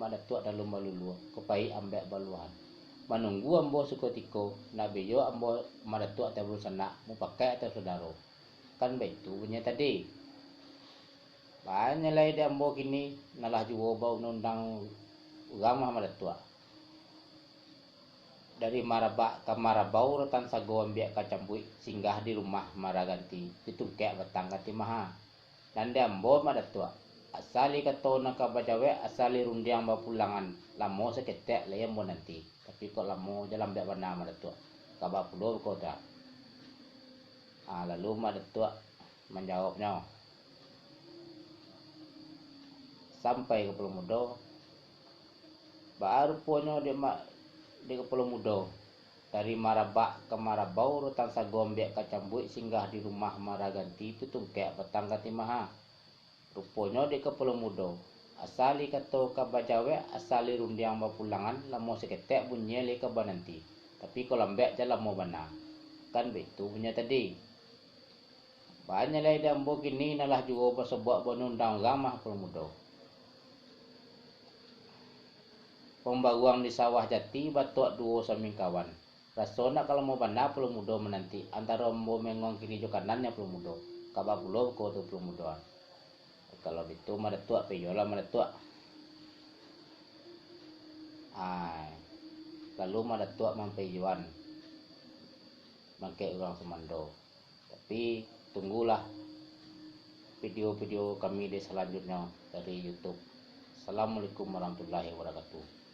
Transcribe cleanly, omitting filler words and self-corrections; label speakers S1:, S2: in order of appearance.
S1: madatua dalam balulu kepai ambek baluan menunggu ambo sekotiko na bejo ambo madatua tabul sana mau pakai atau saudaro kan begitu punya tadi banyak lah di ambo kini nalah juo bau nundang agama madatua dari marabak ke marabau rotan sago ambiak kacambui singgah di rumah maraganti itu kayak batang ganti maha dan dia ambo madatua asali katona ka bajawe asali rundiang bapulangan lamo seketek layam mo nanti tapi kok lamo jalan biak bana madatua ka bapulo ko ta lalu madatua menjawabnya sampai ke Pulau Mudo baru ponyo di ke Pulau Mudo dari marabak ke marabau rutan sagom biak kacambui singgah di rumah maraganti itu tuh kayak batang ganti maha rupanya di ke Pulau Mudo asali kato kabajawe asali rundiang bapulangan lamo seketek bunyi ke bananti tapi kalau lambek jalan mau bana kan begitu punya tadi banyak lah dambo kini nalah juga bersebuah benundang gamah Pulau Mudo pembaguang di sawah jati batuak duo saming kawan rasona kalau mau bana Pulau Mudo menanti antara mau mengong kiri jo kanannya Pulau Mudo kabah pulau ko tu Pulau Mudo kalau itu madatua peyola madatua lalu madatua mampejuan mangke orang semando tapi tunggulah video-video kami di selanjutnya dari YouTube. Assalamualaikum warahmatullahi wabarakatuh.